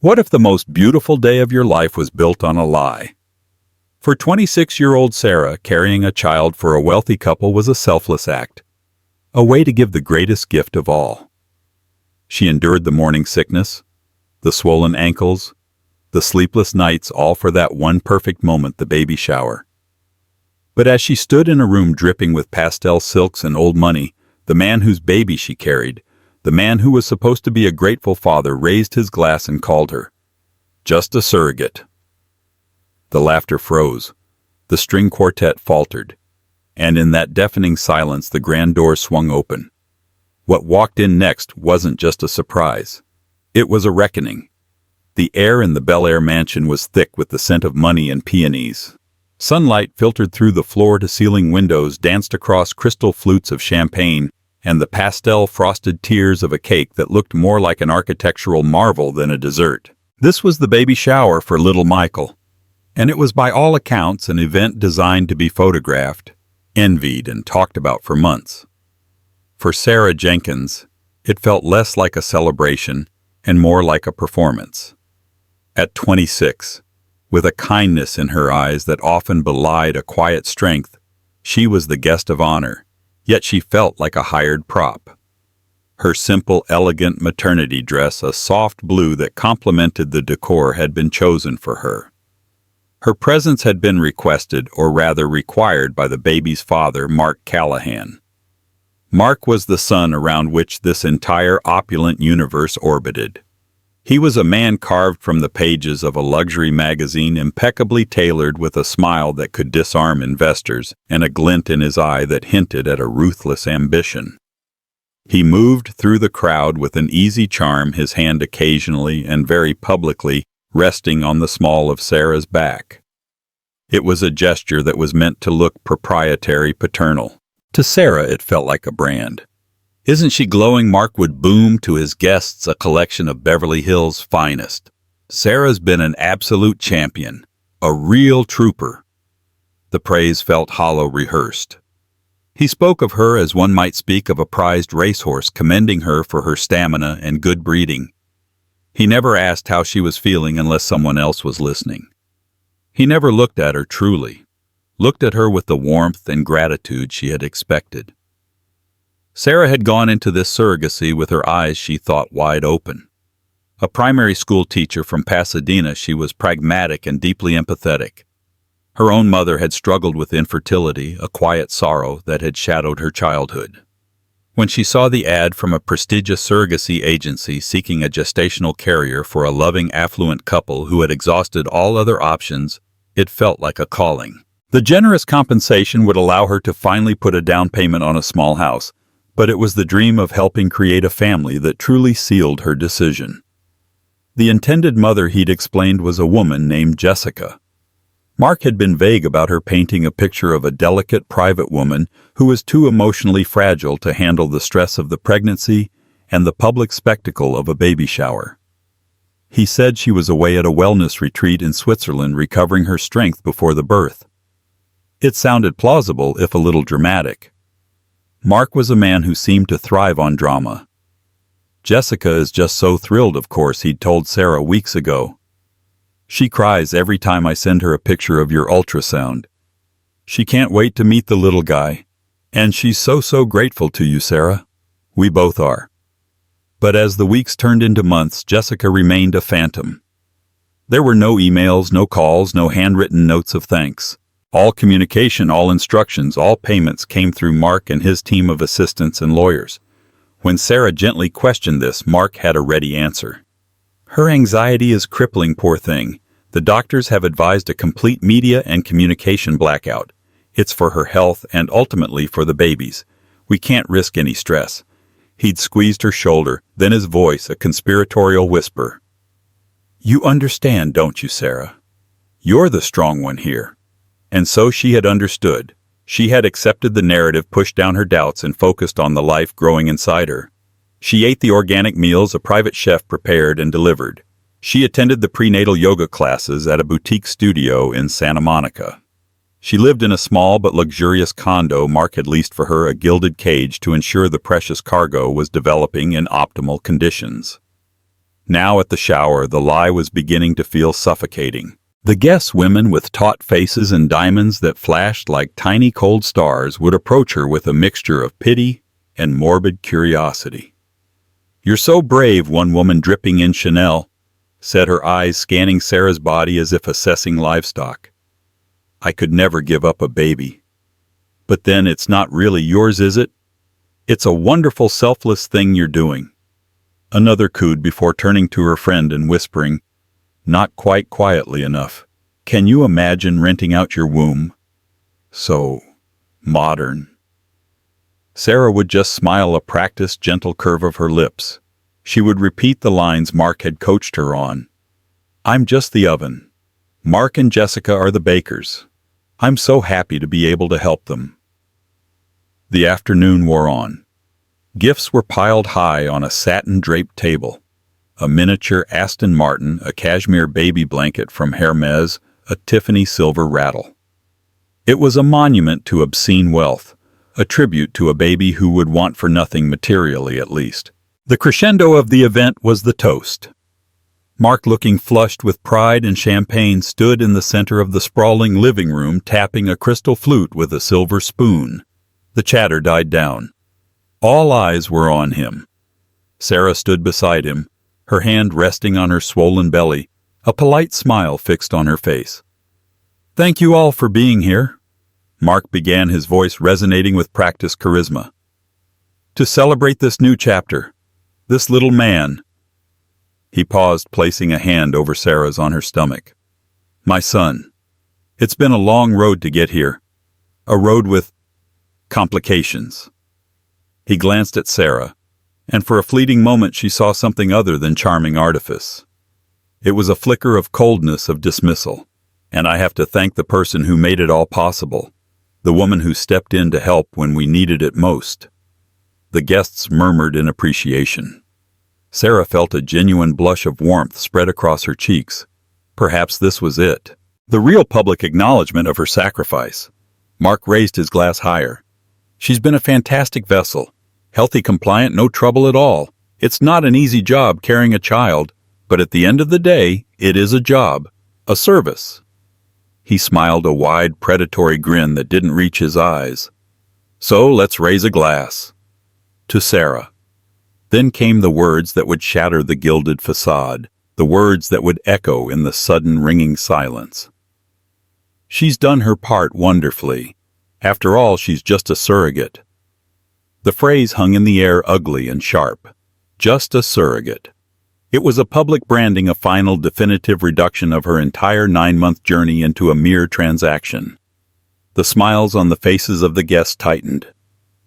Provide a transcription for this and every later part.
What if the most beautiful day of your life was built on a lie? For 26-year-old Sarah, carrying a child for a wealthy couple was a selfless act, a way to give the greatest gift of all. She endured the morning sickness, the swollen ankles, the sleepless nights, all for that one perfect moment, the baby shower. But as she stood in a room dripping with pastel silks and old money, the man whose baby she carried, the man who was supposed to be a grateful father, raised his glass and called her just a surrogate. The laughter froze, the string quartet faltered, and in that deafening silence the grand door swung open. What walked in next wasn't just a surprise. It was a reckoning. The air in the Bel-Air mansion was thick with the scent of money and peonies. Sunlight filtered through the floor-to-ceiling windows, danced across crystal flutes of champagne, and the pastel frosted tiers of a cake that looked more like an architectural marvel than a dessert. This was the baby shower for little Michael, and it was by all accounts an event designed to be photographed, envied, and talked about for months. For Sarah Jenkins, it felt less like a celebration and more like a performance. At 26, with a kindness in her eyes that often belied a quiet strength, she was the guest of honor, yet she felt like a hired prop. Her simple, elegant maternity dress, a soft blue that complemented the decor, had been chosen for her. Her presence had been requested, or rather required, by the baby's father, Mark Callahan. Mark was the sun around which this entire opulent universe orbited. He was a man carved from the pages of a luxury magazine, impeccably tailored, with a smile that could disarm investors and a glint in his eye that hinted at a ruthless ambition. He moved through the crowd with an easy charm, his hand occasionally and very publicly resting on the small of Sarah's back. It was a gesture that was meant to look proprietary, paternal. To Sarah, it felt like a brand. "Isn't she glowing?" Mark would boom to his guests, a collection of Beverly Hills' finest. "Sarah's been an absolute champion, a real trooper." The praise felt hollow, rehearsed. He spoke of her as one might speak of a prized racehorse, commending her for her stamina and good breeding. He never asked how she was feeling unless someone else was listening. He never looked at her truly, looked at her with the warmth and gratitude she had expected. Sarah had gone into this surrogacy with her eyes, she thought, wide open. A primary school teacher from Pasadena, she was pragmatic and deeply empathetic. Her own mother had struggled with infertility, a quiet sorrow that had shadowed her childhood. When she saw the ad from a prestigious surrogacy agency seeking a gestational carrier for a loving, affluent couple who had exhausted all other options, it felt like a calling. The generous compensation would allow her to finally put a down payment on a small house, but it was the dream of helping create a family that truly sealed her decision. The intended mother, he'd explained, was a woman named Jessica. Mark had been vague about her, painting a picture of a delicate, private woman who was too emotionally fragile to handle the stress of the pregnancy and the public spectacle of a baby shower. He said she was away at a wellness retreat in Switzerland, recovering her strength before the birth. It sounded plausible, if a little dramatic. Mark was a man who seemed to thrive on drama. "Jessica is just so thrilled, of course," he'd told Sarah weeks ago. "She cries every time I send her a picture of your ultrasound. She can't wait to meet the little guy. And she's so grateful to you, Sarah. We both are." But as the weeks turned into months, Jessica remained a phantom. There were no emails, no calls, no handwritten notes of thanks. All communication, all instructions, all payments came through Mark and his team of assistants and lawyers. When Sarah gently questioned this, Mark had a ready answer. "Her anxiety is crippling, poor thing. The doctors have advised a complete media and communication blackout. It's for her health and ultimately for the babies. We can't risk any stress." He'd squeezed her shoulder, then his voice a conspiratorial whisper. "You understand, don't you, Sarah? You're the strong one here." And so she had understood. She had accepted the narrative, pushed down her doubts, and focused on the life growing inside her. She ate the organic meals a private chef prepared and delivered. She attended the prenatal yoga classes at a boutique studio in Santa Monica. She lived in a small but luxurious condo Mark had leased for her, a gilded cage to ensure the precious cargo was developing in optimal conditions. Now at the shower, the lie was beginning to feel suffocating. The guests, women with taut faces and diamonds that flashed like tiny cold stars, would approach her with a mixture of pity and morbid curiosity. "You're so brave," one woman dripping in Chanel said, her eyes scanning Sarah's body as if assessing livestock. "I could never give up a baby." "But then it's not really yours, is it? It's a wonderful, selfless thing you're doing." Another cooed before turning to her friend and whispering, not quite quietly enough, "Can you imagine renting out your womb? So modern." Sarah would just smile, a practiced, gentle curve of her lips. She would repeat the lines Mark had coached her on. "I'm just the oven. Mark and Jessica are the bakers. I'm so happy to be able to help them." The afternoon wore on. Gifts were piled high on a satin-draped table. A miniature Aston Martin, a cashmere baby blanket from Hermes, a Tiffany silver rattle. It was a monument to obscene wealth, a tribute to a baby who would want for nothing materially, at least. The crescendo of the event was the toast. Mark, looking flushed with pride and champagne, stood in the center of the sprawling living room, tapping a crystal flute with a silver spoon. The chatter died down. All eyes were on him. Sarah stood beside him, her hand resting on her swollen belly, a polite smile fixed on her face. "Thank you all for being here," Mark began, his voice resonating with practiced charisma. "To celebrate this new chapter, this little man." He paused, placing a hand over Sarah's on her stomach. "My son. It's been a long road to get here. A road with complications." He glanced at Sarah, and for a fleeting moment she saw something other than charming artifice. It was a flicker of coldness, of dismissal. "And I have to thank the person who made it all possible, the woman who stepped in to help when we needed it most." The guests murmured in appreciation. Sarah felt a genuine blush of warmth spread across her cheeks. Perhaps this was it, the real public acknowledgement of her sacrifice. Mark raised his glass higher. "She's been a fantastic vessel. Healthy, compliant, no trouble at all. It's not an easy job carrying a child, but at the end of the day, it is a job, a service." He smiled, a wide, predatory grin that didn't reach his eyes. "So let's raise a glass." To Sarah. Then came the words that would shatter the gilded facade, the words that would echo in the sudden ringing silence. "She's done her part wonderfully. After all, she's just a surrogate." The phrase hung in the air, ugly and sharp. Just a surrogate. It was a public branding, a final, definitive reduction of her entire 9-month journey into a mere transaction. The smiles on the faces of the guests tightened.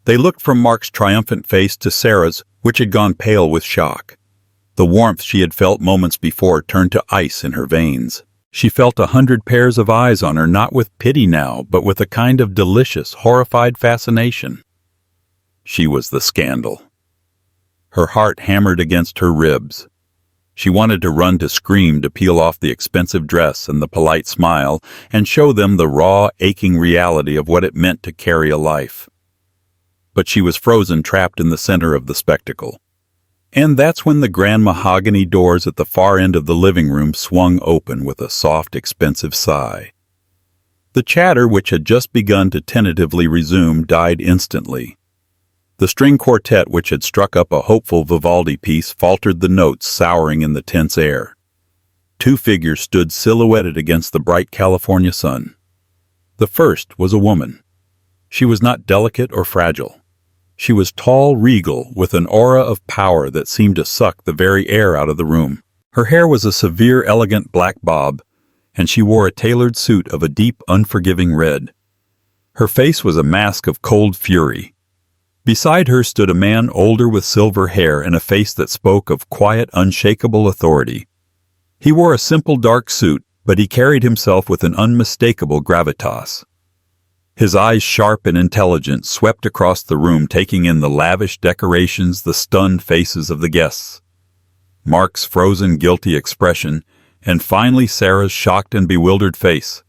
They looked from Mark's triumphant face to Sarah's, which had gone pale with shock. The warmth she had felt moments before turned to ice in her veins. She felt 100 pairs of eyes on her, not with pity now, but with a kind of delicious, horrified fascination. She was the scandal. Her heart hammered against her ribs. She wanted to run, to scream, to peel off the expensive dress and the polite smile and show them the raw, aching reality of what it meant to carry a life. But she was frozen, trapped in the center of the spectacle. And that's when the grand mahogany doors at the far end of the living room swung open with a soft, expensive sigh. The chatter, which had just begun to tentatively resume, died instantly. The string quartet, which had struck up a hopeful Vivaldi piece, faltered the notes, souring in the tense air. 2 figures stood silhouetted against the bright California sun. The first was a woman. She was not delicate or fragile. She was tall, regal, with an aura of power that seemed to suck the very air out of the room. Her hair was a severe, elegant black bob, and she wore a tailored suit of a deep, unforgiving red. Her face was a mask of cold fury. Beside her stood a man older, with silver hair and a face that spoke of quiet, unshakable authority. He wore a simple dark suit, but he carried himself with an unmistakable gravitas. His eyes, sharp and intelligent, swept across the room, taking in the lavish decorations, the stunned faces of the guests. Mark's frozen, guilty expression, and finally Sarah's shocked and bewildered face,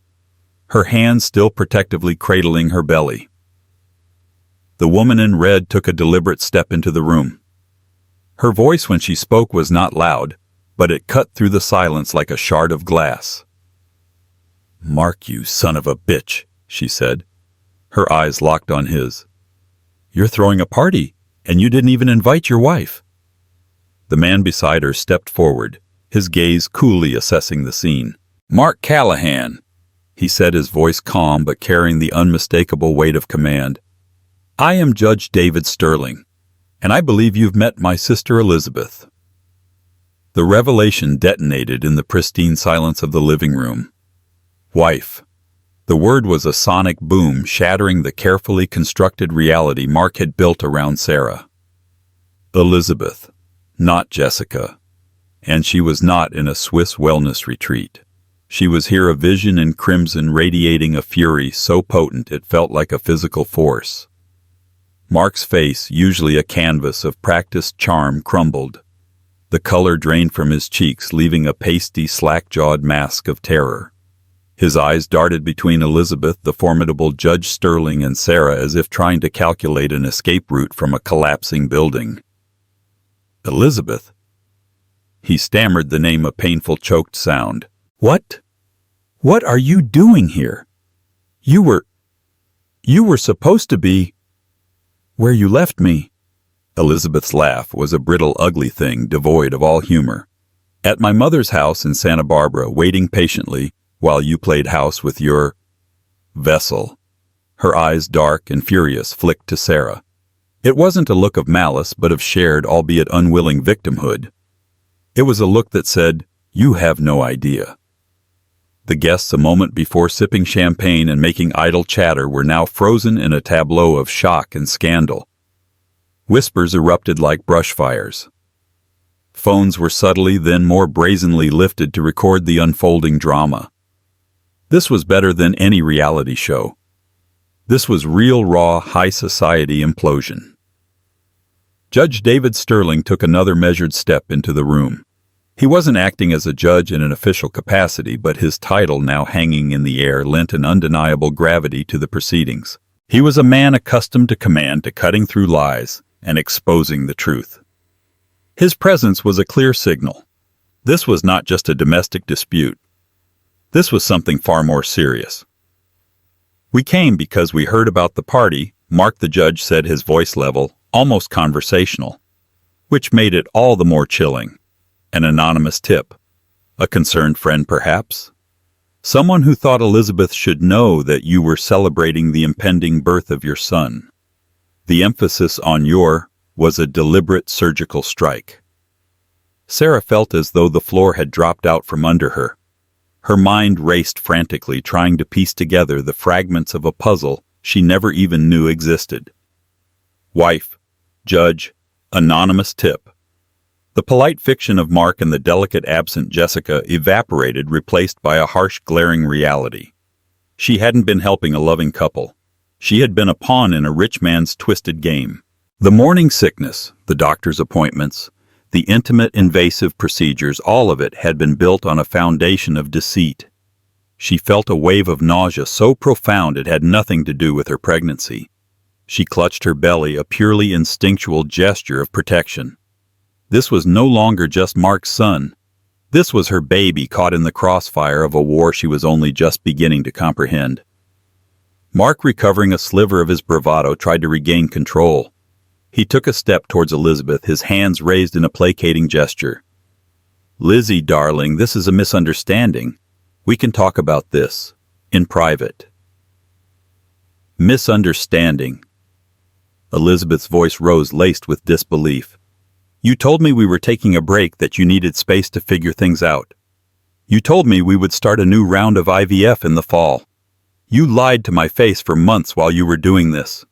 her hand still protectively cradling her belly. The woman in red took a deliberate step into the room. Her voice, when she spoke, was not loud, but it cut through the silence like a shard of glass. "Mark, you son of a bitch," she said. Her eyes locked on his. "You're throwing a party, and you didn't even invite your wife." The man beside her stepped forward, his gaze coolly assessing the scene. "Mark Callahan," he said, his voice calm but carrying the unmistakable weight of command. "I am Judge David Sterling, and I believe you've met my sister Elizabeth." The revelation detonated in the pristine silence of the living room. Wife. The word was a sonic boom, shattering the carefully constructed reality Mark had built around Sarah. Elizabeth, not Jessica. And she was not in a Swiss wellness retreat. She was here, a vision in crimson radiating a fury so potent it felt like a physical force. Mark's face, usually a canvas of practiced charm, crumbled. The color drained from his cheeks, leaving a pasty, slack-jawed mask of terror. His eyes darted between Elizabeth, the formidable Judge Sterling, and Sarah, as if trying to calculate an escape route from a collapsing building. "Elizabeth?" He stammered the name, a painful, choked sound. "What? What are you doing here? You were supposed to be where you left me." Elizabeth's laugh was a brittle, ugly thing, devoid of all humor. "At my mother's house in Santa Barbara, waiting patiently while you played house with your vessel." Her eyes, dark and furious, flicked to Sarah. It wasn't a look of malice, but of shared, albeit unwilling, victimhood. It was a look that said, "You have no idea." The guests, a moment before sipping champagne and making idle chatter, were now frozen in a tableau of shock and scandal. Whispers erupted like brush fires. Phones were subtly, then more brazenly lifted to record the unfolding drama. This was better than any reality show. This was real, raw, high society implosion. Judge David Sterling took another measured step into the room. He wasn't acting as a judge in an official capacity, but his title, now hanging in the air, lent an undeniable gravity to the proceedings. He was a man accustomed to command, to cutting through lies and exposing the truth. His presence was a clear signal. This was not just a domestic dispute. This was something far more serious. "We came because we heard about the party," Mark the judge said, his voice level, almost conversational, which made it all the more chilling. An anonymous tip. A concerned friend, perhaps? Someone who thought Elizabeth should know that you were celebrating the impending birth of your son. The emphasis on your was a deliberate surgical strike. Sarah felt as though the floor had dropped out from under her. Her mind raced frantically, trying to piece together the fragments of a puzzle she never even knew existed. Wife, judge, anonymous tip. The polite fiction of Mark and the delicate, absent Jessica evaporated, replaced by a harsh, glaring reality. She hadn't been helping a loving couple. She had been a pawn in a rich man's twisted game. The morning sickness, the doctor's appointments, the intimate, invasive procedures, all of it had been built on a foundation of deceit. She felt a wave of nausea so profound it had nothing to do with her pregnancy. She clutched her belly, a purely instinctual gesture of protection. This was no longer just Mark's son. This was her baby, caught in the crossfire of a war she was only just beginning to comprehend. Mark, recovering a sliver of his bravado, tried to regain control. He took a step towards Elizabeth, his hands raised in a placating gesture. "Lizzie, darling, this is a misunderstanding. We can talk about this in private." Misunderstanding. Elizabeth's voice rose, laced with disbelief. "You told me we were taking a break, that you needed space to figure things out. You told me we would start a new round of IVF in the fall. You lied to my face for months while you were doing this."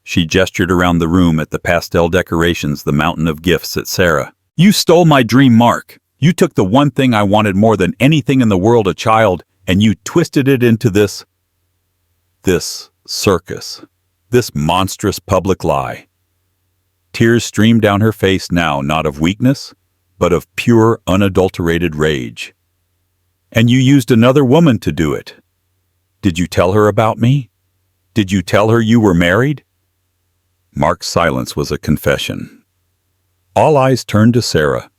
She gestured around the room at the pastel decorations, the mountain of gifts, at Sarah. "You stole my dream, Mark. You took the one thing I wanted more than anything in the world, a child, and you twisted it into this circus, this monstrous public lie." Tears streamed down her face now, not of weakness, but of pure, unadulterated rage. "And you used another woman to do it. Did you tell her about me? Did you tell her you were married?" Mark's silence was a confession. All eyes turned to Sarah.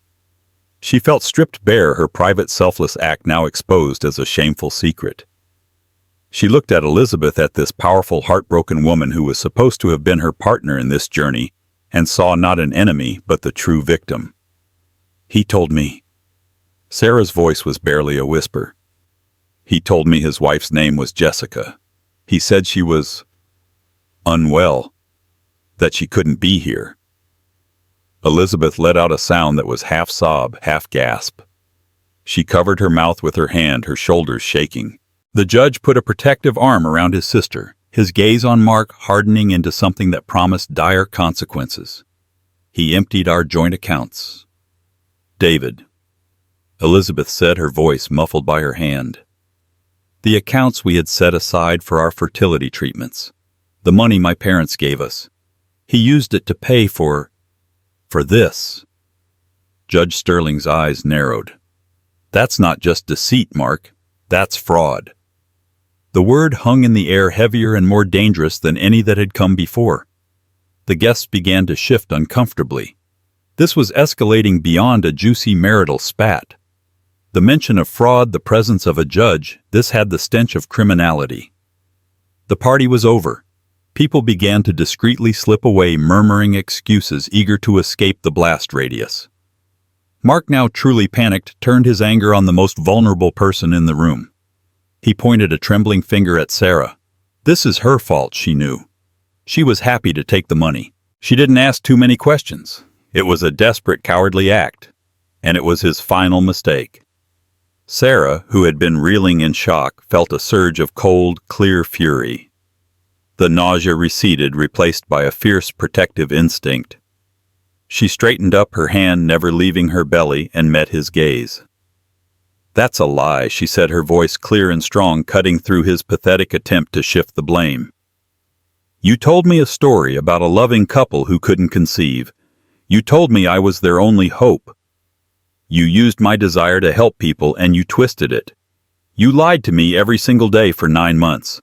She felt stripped bare, her private selfless act now exposed as a shameful secret. She looked at Elizabeth, at this powerful, heartbroken woman who was supposed to have been her partner in this journey, and saw not an enemy but the true victim. "He told me." Sarah's voice was barely a whisper. "He told me his wife's name was Jessica. He said she was unwell, that she couldn't be here." Elizabeth let out a sound that was half sob, half gasp. She covered her mouth with her hand, her shoulders shaking. The judge put a protective arm around his sister, his gaze on Mark hardening into something that promised dire consequences. "He emptied our joint accounts." "David," Elizabeth said, her voice muffled by her hand. "The accounts we had set aside for our fertility treatments. The money my parents gave us. He used it to pay for this." Judge Sterling's eyes narrowed. "That's not just deceit, Mark. That's fraud." The word hung in the air, heavier and more dangerous than any that had come before. The guests began to shift uncomfortably. This was escalating beyond a juicy marital spat. The mention of fraud, the presence of a judge, this had the stench of criminality. The party was over. People began to discreetly slip away, murmuring excuses, eager to escape the blast radius. Mark, now truly panicked, turned his anger on the most vulnerable person in the room. He pointed a trembling finger at Sarah. This is her fault, she knew. She was happy to take the money. She didn't ask too many questions. It was a desperate, cowardly act, and it was his final mistake. Sarah, who had been reeling in shock, felt a surge of cold, clear fury. The nausea receded, replaced by a fierce, protective instinct. She straightened up, her hand never leaving her belly, and met his gaze. "That's a lie," she said, her voice clear and strong, cutting through his pathetic attempt to shift the blame. "You told me a story about a loving couple who couldn't conceive. You told me I was their only hope. You used my desire to help people and you twisted it. You lied to me every single day for 9 months."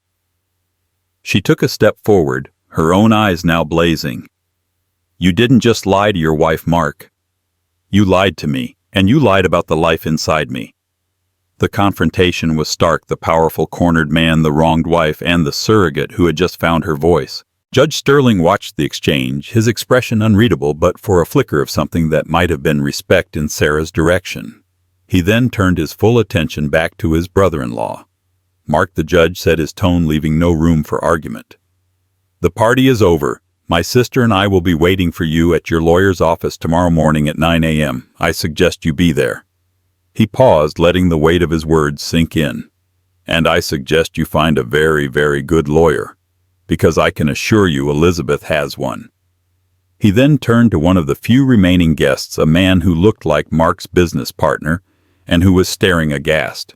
She took a step forward, her own eyes now blazing. "You didn't just lie to your wife, Mark. You lied to me, and you lied about the life inside me." The confrontation was stark, the powerful cornered man, the wronged wife, and the surrogate who had just found her voice. Judge Sterling watched the exchange, his expression unreadable but for a flicker of something that might have been respect in Sarah's direction. He then turned his full attention back to his brother-in-law. "Mark," the judge said, his tone leaving no room for argument. "The party is over. My sister and I will be waiting for you at your lawyer's office tomorrow morning at 9 a.m. I suggest you be there." He paused, letting the weight of his words sink in. "And I suggest you find a very, very good lawyer, because I can assure you Elizabeth has one." He then turned to one of the few remaining guests, a man who looked like Mark's business partner, and who was staring aghast.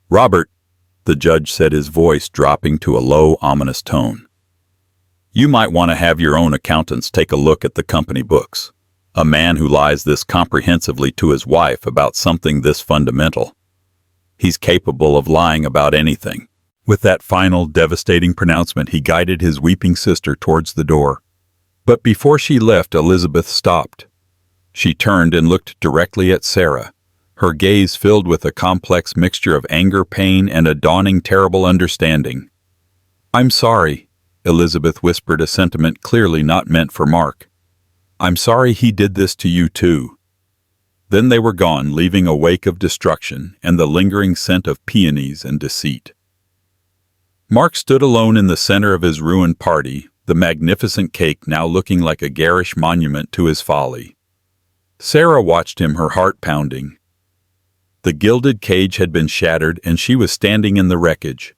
"Robert," the judge said, his voice dropping to a low, ominous tone, "you might want to have your own accountants take a look at the company books. A man who lies this comprehensively to his wife about something this fundamental. He's capable of lying about anything." With that final, devastating pronouncement, he guided his weeping sister towards the door. But before she left, Elizabeth stopped. She turned and looked directly at Sarah, her gaze filled with a complex mixture of anger, pain, and a dawning terrible understanding. "I'm sorry," Elizabeth whispered, a sentiment clearly not meant for Mark. "I'm sorry he did this to you too." Then they were gone, leaving a wake of destruction and the lingering scent of peonies and deceit. Mark stood alone in the center of his ruined party, the magnificent cake now looking like a garish monument to his folly. Sarah watched him, her heart pounding. The gilded cage had been shattered, and she was standing in the wreckage.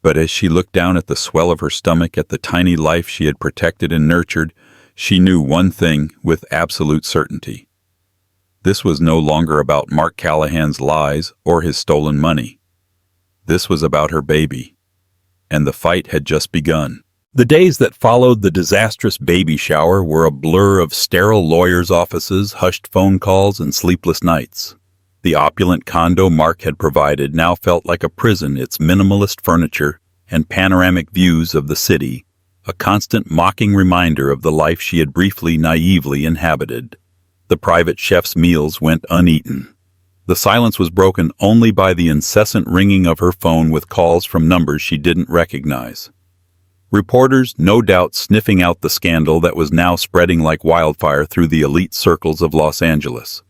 But as she looked down at the swell of her stomach, at the tiny life she had protected and nurtured, she knew one thing with absolute certainty. This was no longer about Mark Callahan's lies or his stolen money. This was about her baby. And the fight had just begun. The days that followed the disastrous baby shower were a blur of sterile lawyers' offices, hushed phone calls, and sleepless nights. The opulent condo Mark had provided now felt like a prison, its minimalist furniture and panoramic views of the city, a constant mocking reminder of the life she had briefly, naively inhabited. The private chef's meals went uneaten. The silence was broken only by the incessant ringing of her phone with calls from numbers she didn't recognize. Reporters, no doubt, sniffing out the scandal that was now spreading like wildfire through the elite circles of Los Angeles.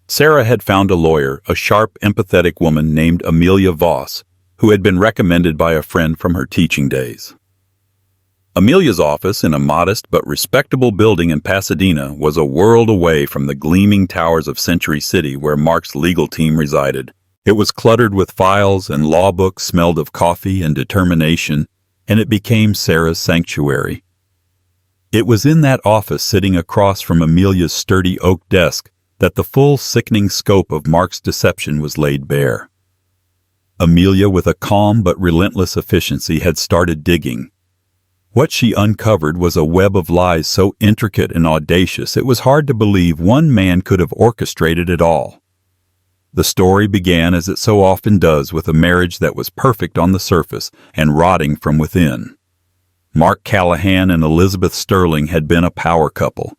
Sarah had found a lawyer, a sharp, empathetic woman named Amelia Voss, who had been recommended by a friend from her teaching days. Amelia's office, in a modest but respectable building in Pasadena, was a world away from the gleaming towers of Century City where Mark's legal team resided. It was cluttered with files, and law books smelled of coffee and determination, and it became Sarah's sanctuary. It was in that office, sitting across from Amelia's sturdy oak desk, that the full, sickening scope of Mark's deception was laid bare. Amelia, with a calm but relentless efficiency, had started digging. What she uncovered was a web of lies so intricate and audacious it was hard to believe one man could have orchestrated it all. The story began, as it so often does, with a marriage that was perfect on the surface and rotting from within. Mark Callahan and Elizabeth Sterling had been a power couple.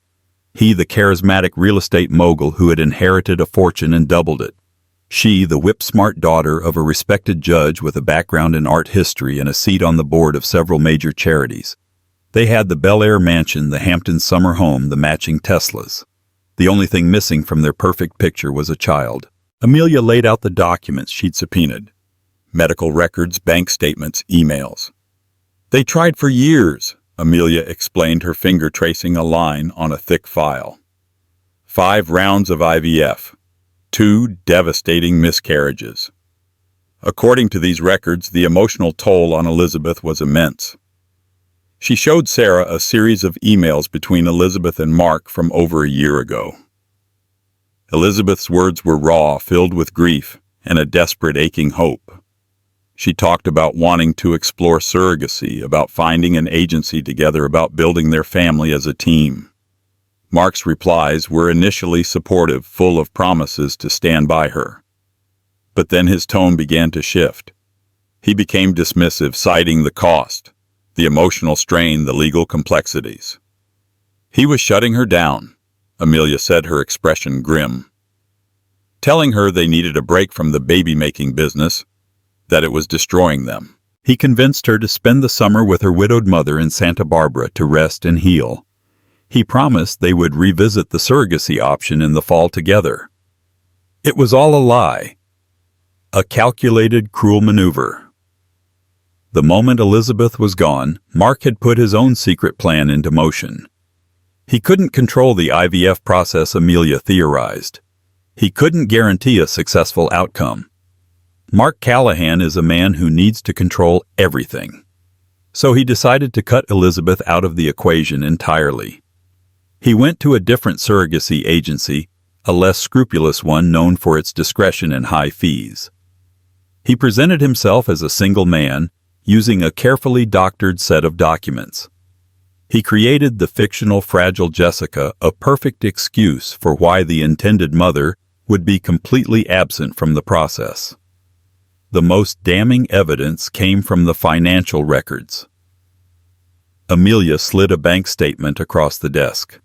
He, the charismatic real estate mogul who had inherited a fortune and doubled it. She, the whip-smart daughter of a respected judge with a background in art history and a seat on the board of several major charities. They had the Bel-Air mansion, the Hampton summer home, the matching Teslas. The only thing missing from their perfect picture was a child. Amelia laid out the documents she'd subpoenaed. Medical records, bank statements, emails. They tried for years, Amelia explained, her finger tracing a line on a thick file. 5 rounds of IVF. 2 devastating miscarriages. According to these records, the emotional toll on Elizabeth was immense. She showed Sarah a series of emails between Elizabeth and Mark from over a year ago. Elizabeth's words were raw, filled with grief and a desperate, aching hope. She talked about wanting to explore surrogacy, about finding an agency together, about building their family as a team. Mark's replies were initially supportive, full of promises to stand by her. But then his tone began to shift. He became dismissive, citing the cost, the emotional strain, the legal complexities. He was shutting her down, Amelia said, her expression grim. Telling her they needed a break from the baby-making business, that it was destroying them. He convinced her to spend the summer with her widowed mother in Santa Barbara to rest and heal. He promised they would revisit the surrogacy option in the fall together. It was all a lie. A calculated, cruel maneuver. The moment Elizabeth was gone, Mark had put his own secret plan into motion. He couldn't control the IVF process, Amelia theorized. He couldn't guarantee a successful outcome. Mark Callahan is a man who needs to control everything. So he decided to cut Elizabeth out of the equation entirely. He went to a different surrogacy agency, a less scrupulous one known for its discretion and high fees. He presented himself as a single man, using a carefully doctored set of documents. He created the fictional fragile Jessica, a perfect excuse for why the intended mother would be completely absent from the process. The most damning evidence came from the financial records. Amelia slid a bank statement across the desk.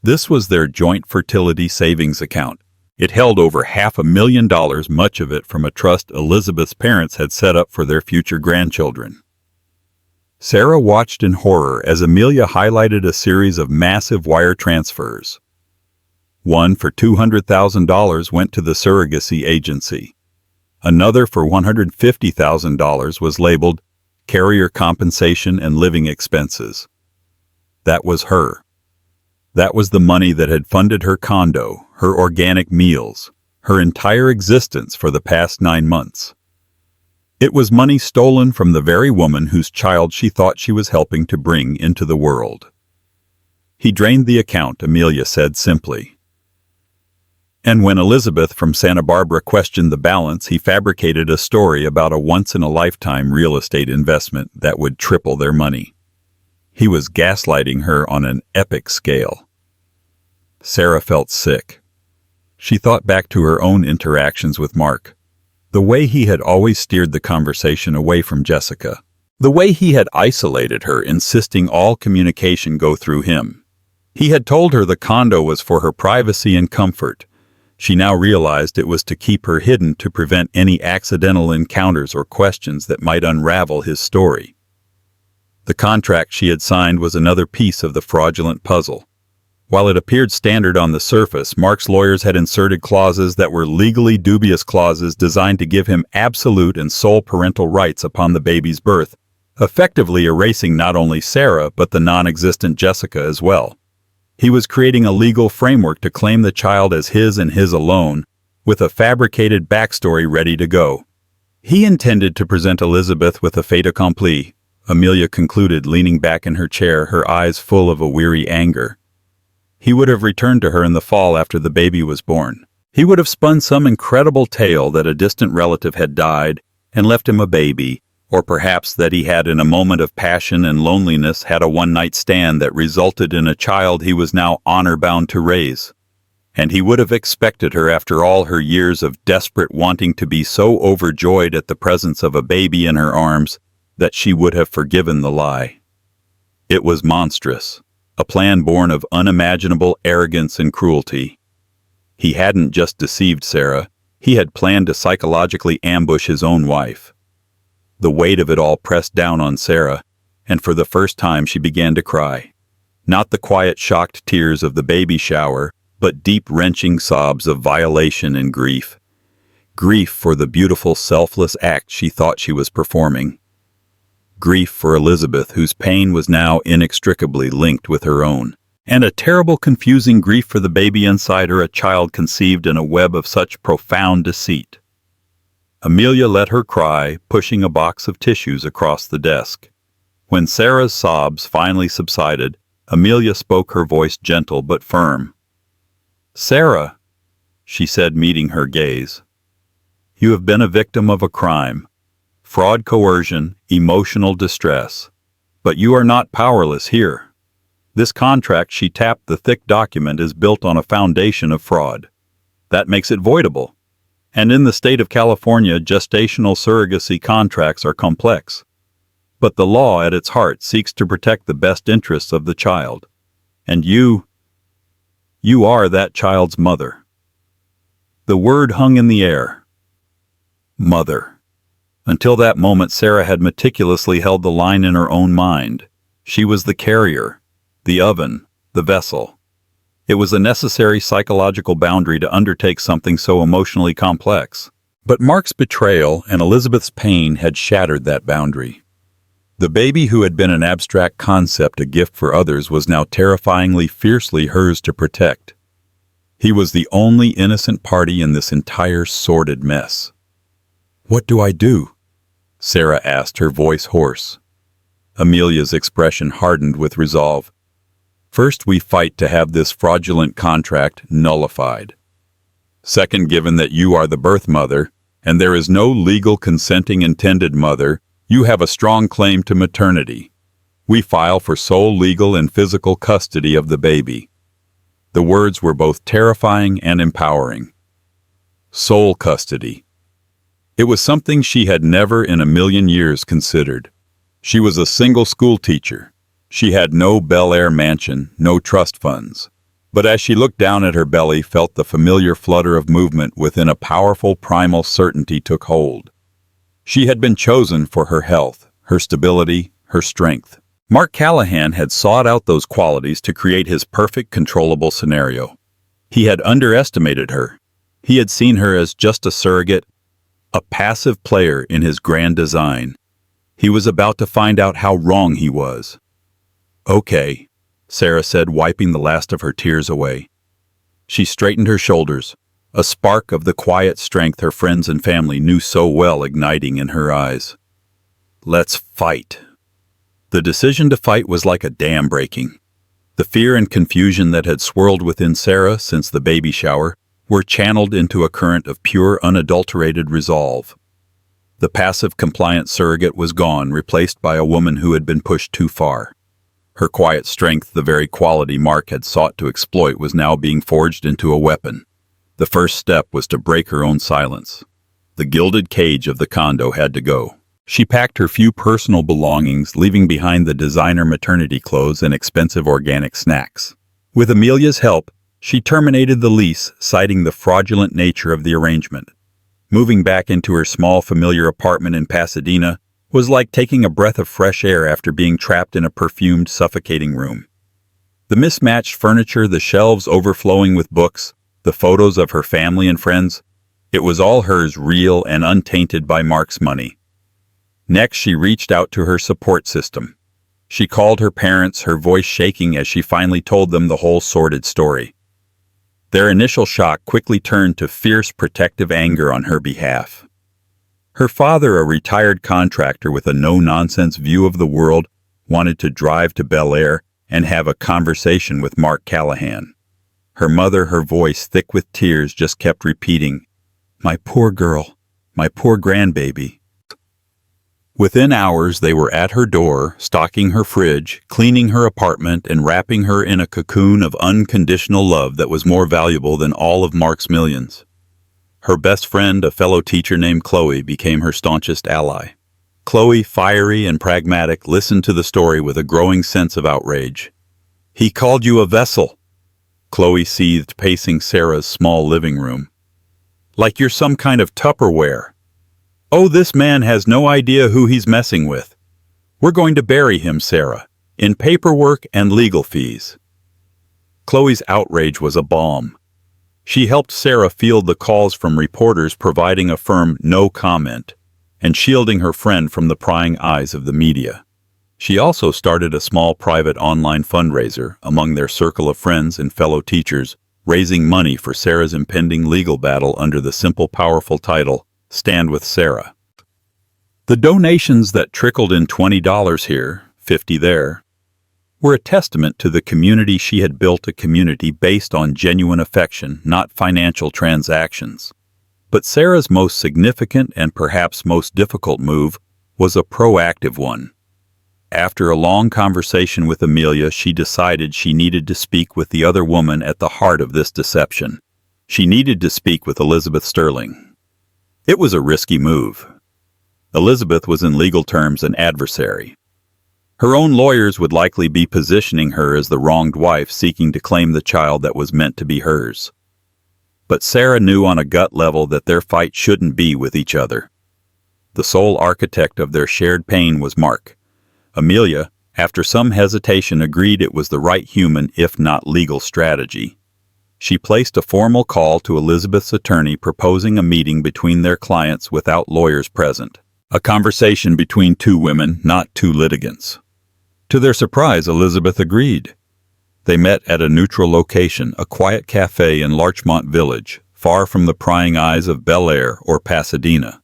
This was their joint fertility savings account. It held over $500,000, much of it from a trust Elizabeth's parents had set up for their future grandchildren. Sarah watched in horror as Amelia highlighted a series of massive wire transfers. One for $200,000 went to the surrogacy agency. Another for $150,000 was labeled carrier compensation and living expenses. That was her. That was the money that had funded her condo, her organic meals, her entire existence for the past 9 months. It was money stolen from the very woman whose child she thought she was helping to bring into the world. He drained the account, Amelia said simply. And when Elizabeth from Santa Barbara questioned the balance, he fabricated a story about a once-in-a-lifetime real estate investment that would triple their money. He was gaslighting her on an epic scale. Sarah felt sick. She thought back to her own interactions with Mark. The way he had always steered the conversation away from Jessica. The way he had isolated her, insisting all communication go through him. He had told her the condo was for her privacy and comfort. She now realized it was to keep her hidden to prevent any accidental encounters or questions that might unravel his story. The contract she had signed was another piece of the fraudulent puzzle. While it appeared standard on the surface, Mark's lawyers had inserted clauses that were legally dubious clauses designed to give him absolute and sole parental rights upon the baby's birth, effectively erasing not only Sarah but the non-existent Jessica as well. He was creating a legal framework to claim the child as his and his alone, with a fabricated backstory ready to go. He intended to present Elizabeth with a fait accompli, Amelia concluded, leaning back in her chair, her eyes full of a weary anger. He would have returned to her in the fall after the baby was born. He would have spun some incredible tale that a distant relative had died and left him a baby, or perhaps that he had, in a moment of passion and loneliness, had a one-night stand that resulted in a child he was now honor-bound to raise. And he would have expected her, after all her years of desperate wanting to be so overjoyed at the presence of a baby in her arms, that she would have forgiven the lie. It was monstrous, a plan born of unimaginable arrogance and cruelty. He hadn't just deceived Sarah, he had planned to psychologically ambush his own wife. The weight of it all pressed down on Sarah, and for the first time she began to cry. Not the quiet, shocked tears of the baby shower, but deep, wrenching sobs of violation and grief. Grief for the beautiful, selfless act she thought she was performing. Grief for Elizabeth, whose pain was now inextricably linked with her own. And a terrible, confusing grief for the baby inside her, a child conceived in a web of such profound deceit. Amelia let her cry, pushing a box of tissues across the desk. When Sarah's sobs finally subsided, Amelia spoke, her voice gentle but firm. "Sarah," she said, meeting her gaze, "you have been a victim of a crime. Fraud, coercion, emotional distress. But you are not powerless here. This contract," she tapped the thick document, "is built on a foundation of fraud. That makes it voidable. And in the state of California, gestational surrogacy contracts are complex. But the law at its heart seeks to protect the best interests of the child. And you are that child's mother." The word hung in the air. Mother. Until that moment, Sarah had meticulously held the line in her own mind. She was the carrier, the oven, the vessel. It was a necessary psychological boundary to undertake something so emotionally complex. But Mark's betrayal and Elizabeth's pain had shattered that boundary. The baby, who had been an abstract concept, a gift for others, was now terrifyingly, fiercely hers to protect. He was the only innocent party in this entire sordid mess. "What do I do?" Sarah asked, her voice hoarse. Amelia's expression hardened with resolve. "First, we fight to have this fraudulent contract nullified. Second, given that you are the birth mother, and there is no legal consenting intended mother, you have a strong claim to maternity. We file for sole legal and physical custody of the baby." The words were both terrifying and empowering. Sole custody. It was something she had never in a million years considered. She was a single schoolteacher. She had no Bel-Air mansion, no trust funds. But as she looked down at her belly, felt the familiar flutter of movement within, a powerful primal certainty took hold. She had been chosen for her health, her stability, her strength. Mark Callahan had sought out those qualities to create his perfect, controllable scenario. He had underestimated her. He had seen her as just a surrogate, a passive player in his grand design. He was about to find out how wrong he was. "Okay," Sarah said, wiping the last of her tears away. She straightened her shoulders, a spark of the quiet strength her friends and family knew so well igniting in her eyes. "Let's fight." The decision to fight was like a dam breaking. The fear and confusion that had swirled within Sarah since the baby shower were channeled into a current of pure, unadulterated resolve. The passive, compliant surrogate was gone, replaced by a woman who had been pushed too far. Her quiet strength, the very quality Mark had sought to exploit, was now being forged into a weapon. The first step was to break her own silence. The gilded cage of the condo had to go. She packed her few personal belongings, leaving behind the designer maternity clothes and expensive organic snacks. With Amelia's help, she terminated the lease, citing the fraudulent nature of the arrangement. Moving back into her small, familiar apartment in Pasadena was like taking a breath of fresh air after being trapped in a perfumed, suffocating room. The mismatched furniture, the shelves overflowing with books, the photos of her family and friends, it was all hers, real and untainted by Mark's money. Next, she reached out to her support system. She called her parents, her voice shaking as she finally told them the whole sordid story. Their initial shock quickly turned to fierce protective anger on her behalf. Her father, a retired contractor with a no-nonsense view of the world, wanted to drive to Bel-Air and have a conversation with Mark Callahan. Her mother, her voice thick with tears, just kept repeating, "My poor girl, my poor grandbaby." Within hours, they were at her door, stocking her fridge, cleaning her apartment, and wrapping her in a cocoon of unconditional love that was more valuable than all of Mark's millions. Her best friend, a fellow teacher named Chloe, became her staunchest ally. Chloe, fiery and pragmatic, listened to the story with a growing sense of outrage. "He called you a vessel," Chloe seethed, pacing Sarah's small living room. "Like you're some kind of Tupperware. Oh, this man has no idea who he's messing with. We're going to bury him, Sarah, in paperwork and legal fees." Chloe's outrage was a balm. She helped Sarah field the calls from reporters providing a firm no comment and shielding her friend from the prying eyes of the media. She also started a small private online fundraiser among their circle of friends and fellow teachers, raising money for Sarah's impending legal battle under the simple, powerful title, Stand with Sarah. The donations that trickled in $20 here, $50 there, were a testament to the community she had built, a community based on genuine affection, not financial transactions. But Sarah's most significant and perhaps most difficult move was a proactive one. After a long conversation with Amelia, she decided she needed to speak with the other woman at the heart of this deception. She needed to speak with Elizabeth Sterling. It was a risky move. Elizabeth was in legal terms an adversary. Her own lawyers would likely be positioning her as the wronged wife seeking to claim the child that was meant to be hers. But Sarah knew on a gut level that their fight shouldn't be with each other. The sole architect of their shared pain was Mark. Amelia, after some hesitation, agreed it was the right human, if not legal, strategy. She placed a formal call to Elizabeth's attorney proposing a meeting between their clients without lawyers present. A conversation between two women, not two litigants. To their surprise, Elizabeth agreed. They met at a neutral location, a quiet cafe in Larchmont Village, far from the prying eyes of Bel-Air or Pasadena.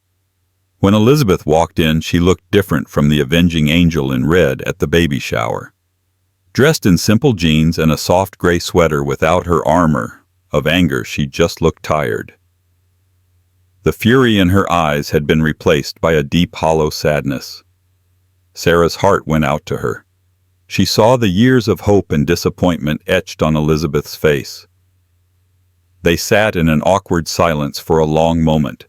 When Elizabeth walked in, she looked different from the avenging angel in red at the baby shower. Dressed in simple jeans and a soft gray sweater without her armor of anger, she just looked tired. The fury in her eyes had been replaced by a deep, hollow sadness. Sarah's heart went out to her. She saw the years of hope and disappointment etched on Elizabeth's face. They sat in an awkward silence for a long moment,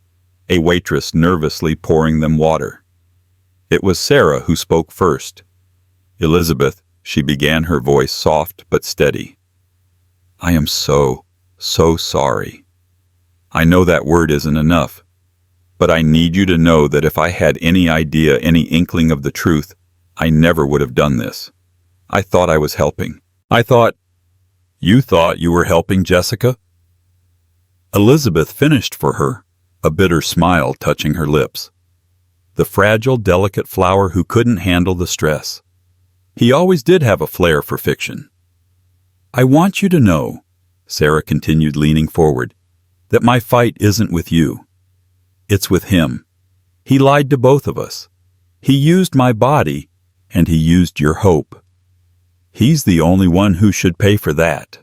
a waitress nervously pouring them water. It was Sarah who spoke first. "Elizabeth," she began, her voice soft but steady. "I am so sorry. I know that word isn't enough, but I need you to know that if I had any idea, any inkling of the truth, I never would have done this. I thought I was helping. You thought you were helping, Jessica?" Elizabeth finished for her, a bitter smile touching her lips. The fragile, delicate flower who couldn't handle the stress. He always did have a flair for fiction. "I want you to know," Sarah continued, leaning forward, "that my fight isn't with you. It's with him. He lied to both of us. He used my body, and he used your hope. He's the only one who should pay for that."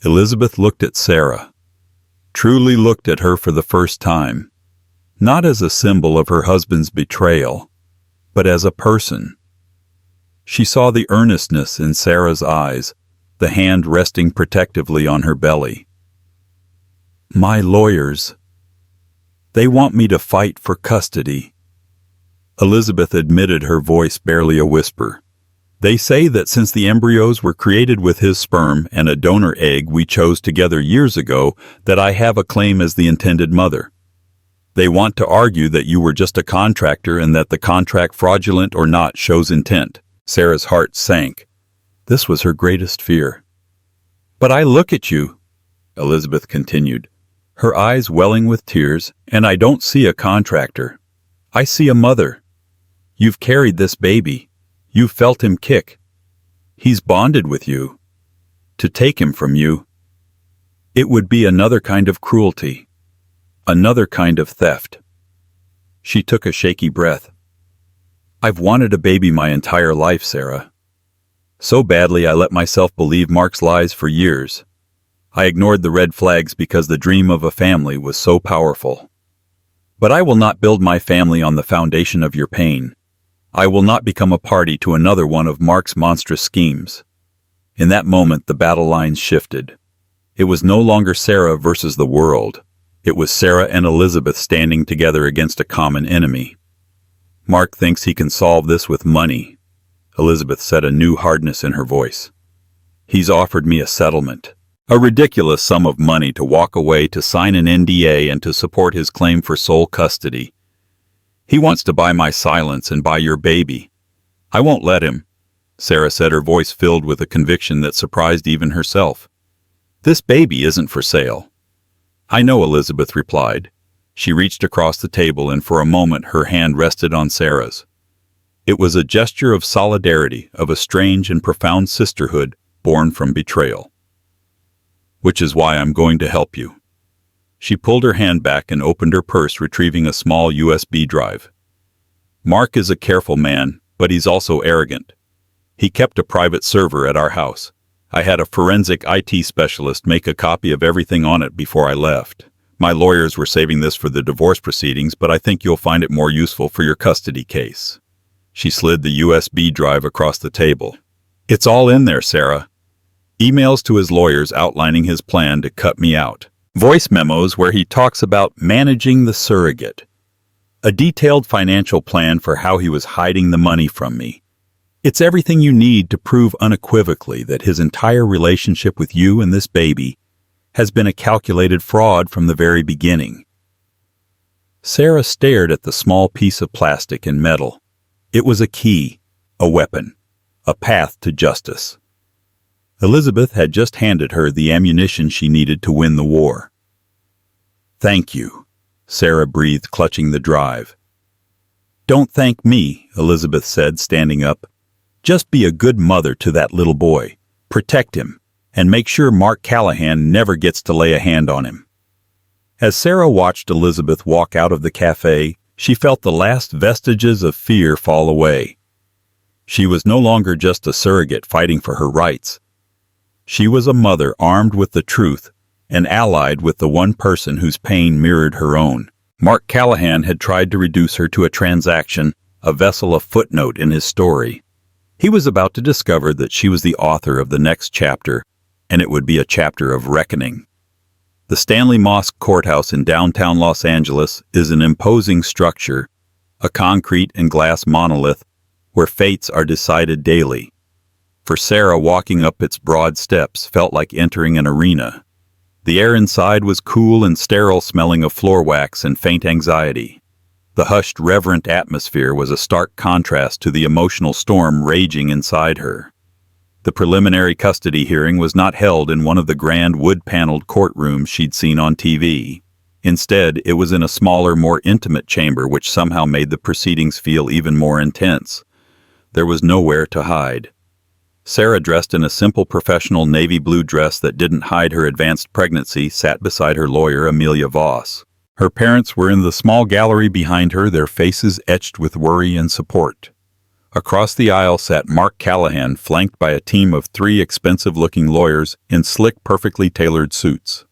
Elizabeth looked at Sarah, truly looked at her for the first time, not as a symbol of her husband's betrayal, but as a person. She saw the earnestness in Sarah's eyes, the hand resting protectively on her belly. "My lawyers, they want me to fight for custody." Elizabeth admitted, her voice barely a whisper. They say that since the embryos were created with his sperm and a donor egg we chose together years ago, that I have a claim as the intended mother. They want to argue that you were just a contractor and that the contract, fraudulent or not, shows intent. Sarah's heart sank. This was her greatest fear. But I look at you, Elizabeth continued, her eyes welling with tears, and I don't see a contractor. I see a mother. You've carried this baby. You've felt him kick. He's bonded with you. To take him from you, it would be another kind of cruelty. Another kind of theft. She took a shaky breath. I've wanted a baby my entire life, Sarah. So badly I let myself believe Mark's lies for years. I ignored the red flags because the dream of a family was so powerful. But I will not build my family on the foundation of your pain. I will not become a party to another one of Mark's monstrous schemes. In that moment, the battle lines shifted. It was no longer Sarah versus the world. It was Sarah and Elizabeth standing together against a common enemy. Mark thinks he can solve this with money, Elizabeth said, a new hardness in her voice. He's offered me a settlement, a ridiculous sum of money to walk away, to sign an NDA, and to support his claim for sole custody. He wants to buy my silence and buy your baby. I won't let him, Sarah said, her voice filled with a conviction that surprised even herself. This baby isn't for sale. I know, Elizabeth replied. She reached across the table, and for a moment her hand rested on Sarah's. It was a gesture of solidarity, of a strange and profound sisterhood born from betrayal. Which is why I'm going to help you. She pulled her hand back and opened her purse, retrieving a small USB drive. Mark is a careful man, but he's also arrogant. He kept a private server at our house. I had a forensic IT specialist make a copy of everything on it before I left. My lawyers were saving this for the divorce proceedings, but I think you'll find it more useful for your custody case. She slid the USB drive across the table. It's all in there, Sarah. Emails to his lawyers outlining his plan to cut me out. Voice memos where he talks about managing the surrogate. A detailed financial plan for how he was hiding the money from me. It's everything you need to prove unequivocally that his entire relationship with you and this baby has been a calculated fraud from the very beginning. Sarah stared at the small piece of plastic and metal. It was a key, a weapon, a path to justice. Elizabeth had just handed her the ammunition she needed to win the war. Thank you, Sarah breathed, clutching the drive. Don't thank me, Elizabeth said, standing up. Just be a good mother to that little boy. Protect him, and make sure Mark Callahan never gets to lay a hand on him. As Sarah watched Elizabeth walk out of the cafe, she felt the last vestiges of fear fall away. She was no longer just a surrogate fighting for her rights. She was a mother armed with the truth and allied with the one person whose pain mirrored her own. Mark Callahan had tried to reduce her to a transaction, a vessel, a footnote in his story. He was about to discover that she was the author of the next chapter, and it would be a chapter of reckoning. The Stanley Mosque Courthouse in downtown Los Angeles is an imposing structure, a concrete and glass monolith where fates are decided daily. For Sarah, walking up its broad steps felt like entering an arena. The air inside was cool and sterile, smelling of floor wax and faint anxiety. The hushed, reverent atmosphere was a stark contrast to the emotional storm raging inside her. The preliminary custody hearing was not held in one of the grand wood-paneled courtrooms she'd seen on TV. Instead, it was in a smaller, more intimate chamber, which somehow made the proceedings feel even more intense. There was nowhere to hide. Sarah, dressed in a simple professional navy blue dress that didn't hide her advanced pregnancy, sat beside her lawyer, Amelia Voss. Her parents were in the small gallery behind her, their faces etched with worry and support. Across the aisle sat Mark Callahan, flanked by a team of 3 expensive-looking lawyers in slick, perfectly tailored suits.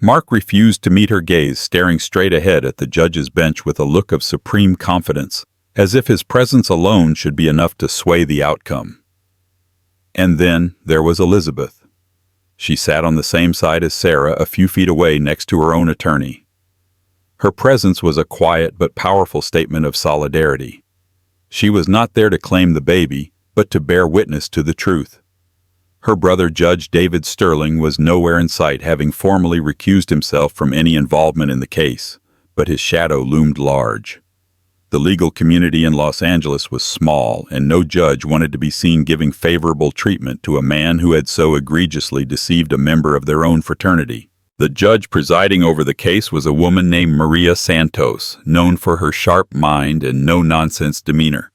Mark refused to meet her gaze, staring straight ahead at the judge's bench with a look of supreme confidence, as if his presence alone should be enough to sway the outcome. And then there was Elizabeth. She sat on the same side as Sarah, a few feet away next to her own attorney. Her presence was a quiet but powerful statement of solidarity. She was not there to claim the baby, but to bear witness to the truth. Her brother, Judge David Sterling, was nowhere in sight, having formally recused himself from any involvement in the case, but his shadow loomed large. The legal community in Los Angeles was small, and no judge wanted to be seen giving favorable treatment to a man who had so egregiously deceived a member of their own fraternity. The judge presiding over the case was a woman named Maria Santos, known for her sharp mind and no-nonsense demeanor.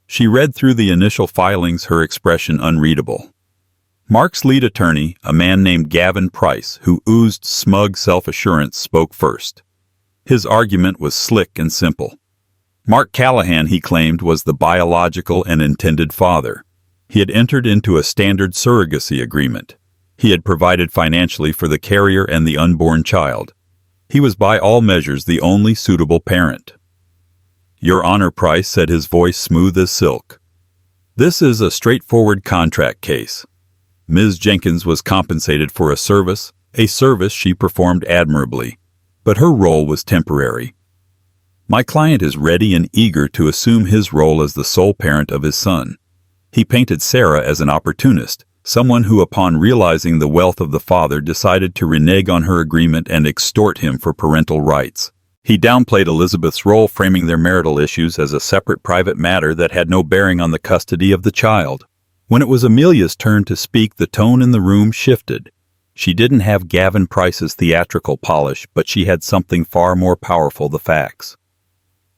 She read through the initial filings, her expression unreadable. Mark's lead attorney, a man named Gavin Price, who oozed smug self-assurance, spoke first. His argument was slick and simple. Mark Callahan, he claimed, was the biological and intended father. He had entered into a standard surrogacy agreement. He had provided financially for the carrier and the unborn child. He was by all measures the only suitable parent. "Your Honor," Price said, his voice smooth as silk. "This is a straightforward contract case. Ms. Jenkins was compensated for a service she performed admirably, but her role was temporary. My client is ready and eager to assume his role as the sole parent of his son. He painted Sarah as an opportunist, someone who, upon realizing the wealth of the father, decided to renege on her agreement and extort him for parental rights. He downplayed Elizabeth's role, framing their marital issues as a separate private matter that had no bearing on the custody of the child. When it was Amelia's turn to speak, the tone in the room shifted. She didn't have Gavin Price's theatrical polish, but she had something far more powerful: the facts.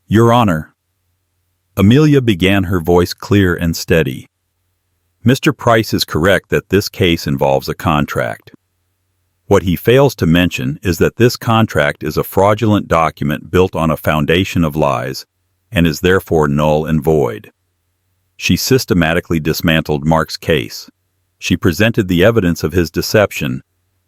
"Your Honor," Amelia began, her voice clear and steady, "Mr. Price is correct that this case involves a contract. What he fails to mention is that this contract is a fraudulent document built on a foundation of lies and is therefore null and void." She systematically dismantled Mark's case. She presented the evidence of his deception,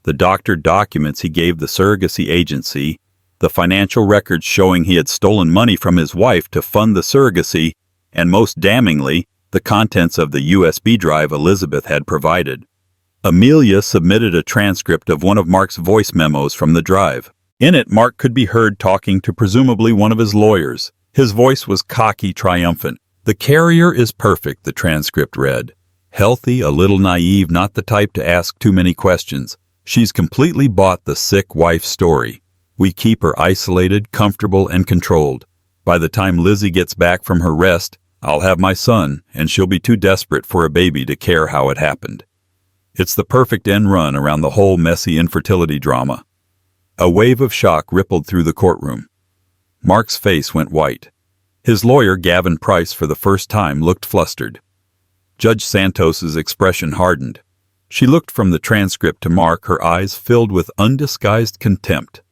the doctored documents he gave the surrogacy agency, the financial records showing he had stolen money from his wife to fund the surrogacy, and most damningly, the contents of the USB drive Elizabeth had provided. Amelia submitted a transcript of one of Mark's voice memos from the drive. In it, Mark could be heard talking to presumably one of his lawyers. His voice was cocky, triumphant. "The carrier is perfect," the transcript read. "Healthy, a little naive, not the type to ask too many questions. She's completely bought the sick wife story. We keep her isolated, comfortable, and controlled. By the time Lizzie gets back from her rest, I'll have my son, and she'll be too desperate for a baby to care how it happened. It's the perfect end run around the whole messy infertility drama." A wave of shock rippled through the courtroom. Mark's face went white. His lawyer, Gavin Price, for the first time looked flustered. Judge Santos's expression hardened. She looked from the transcript to Mark, her eyes filled with undisguised contempt.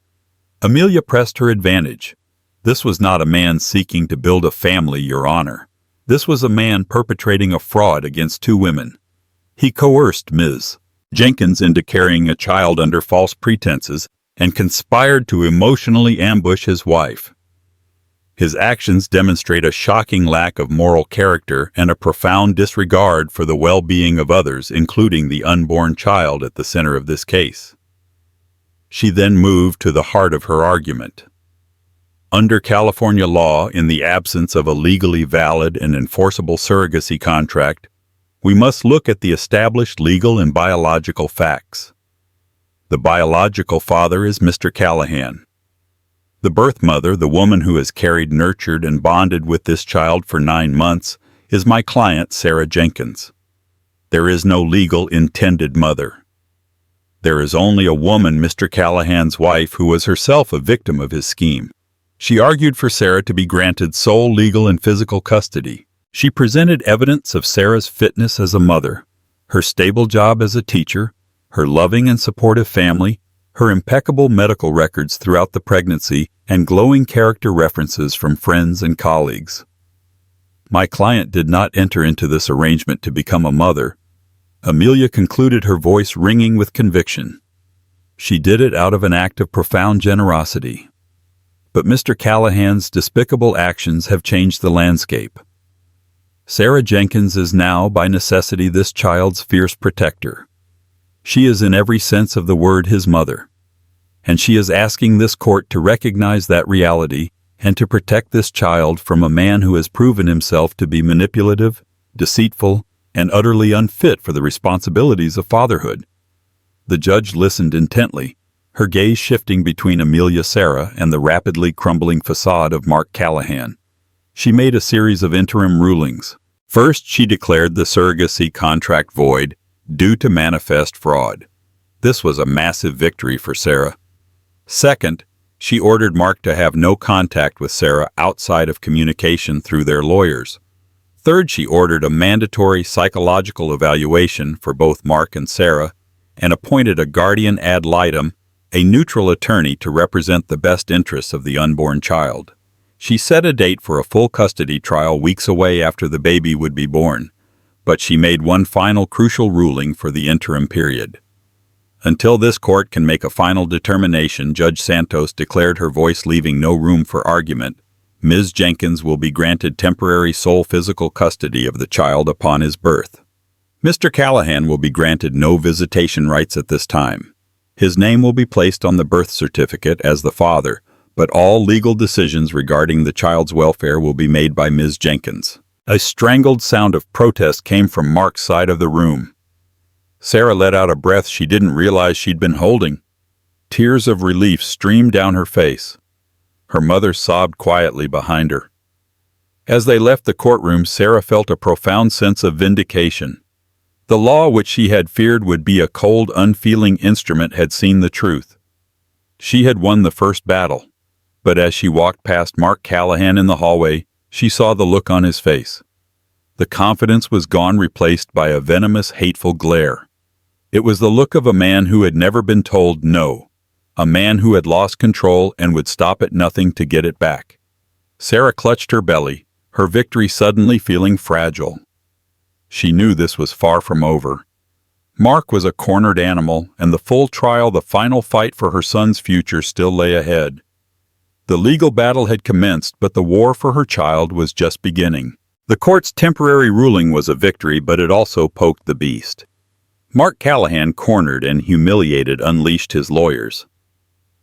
Amelia pressed her advantage. "This was not a man seeking to build a family, Your Honor. This was a man perpetrating a fraud against two women. He coerced Ms. Jenkins into carrying a child under false pretenses and conspired to emotionally ambush his wife. His actions demonstrate a shocking lack of moral character and a profound disregard for the well-being of others, including the unborn child at the center of this case." She then moved to the heart of her argument. Under California law, in the absence of a legally valid and enforceable surrogacy contract, we must look at the established legal and biological facts. The biological father is Mr. Callahan. The birth mother, the woman who has carried, nurtured, and bonded with this child for 9 months, is my client, Sarah Jenkins. There is no legal intended mother. There is only a woman, Mr. Callahan's wife, who was herself a victim of his scheme. She argued for Sarah to be granted sole legal and physical custody. She presented evidence of Sarah's fitness as a mother, her stable job as a teacher, her loving and supportive family, her impeccable medical records throughout the pregnancy, and glowing character references from friends and colleagues. My client did not enter into this arrangement to become a mother. Amelia concluded, her voice ringing with conviction. She did it out of an act of profound generosity. But Mr. Callahan's despicable actions have changed the landscape. Sarah Jenkins is now, by necessity, this child's fierce protector. She is in every sense of the word his mother, and she is asking this court to recognize that reality and to protect this child from a man who has proven himself to be manipulative, deceitful, and utterly unfit for the responsibilities of fatherhood. The judge listened intently, her gaze shifting between Amelia Sarah and the rapidly crumbling facade of Mark Callahan. She made a series of interim rulings. First, she declared the surrogacy contract void due to manifest fraud. This was a massive victory for Sarah. Second, she ordered Mark to have no contact with Sarah outside of communication through their lawyers. Third, she ordered a mandatory psychological evaluation for both Mark and Sarah and appointed a guardian ad litem, a neutral attorney to represent the best interests of the unborn child. She set a date for a full custody trial weeks away after the baby would be born, but she made one final crucial ruling for the interim period. Until this court can make a final determination, Judge Santos declared, her voice leaving no room for argument, Ms. Jenkins will be granted temporary sole physical custody of the child upon his birth. Mr. Callahan will be granted no visitation rights at this time. His name will be placed on the birth certificate as the father, but all legal decisions regarding the child's welfare will be made by Ms. Jenkins. A strangled sound of protest came from Mark's side of the room. Sarah let out a breath she didn't realize she'd been holding. Tears of relief streamed down her face. Her mother sobbed quietly behind her. As they left the courtroom, Sarah felt a profound sense of vindication. The law which she had feared would be a cold, unfeeling instrument had seen the truth. She had won the first battle, but as she walked past Mark Callahan in the hallway, she saw the look on his face. The confidence was gone, replaced by a venomous, hateful glare. It was the look of a man who had never been told no, a man who had lost control and would stop at nothing to get it back. Sarah clutched her belly, her victory suddenly feeling fragile. She knew this was far from over. Mark was a cornered animal, and the full trial, the final fight for her son's future, still lay ahead. The legal battle had commenced, but the war for her child was just beginning. The court's temporary ruling was a victory, but it also poked the beast. Mark Callahan, cornered and humiliated, unleashed his lawyers.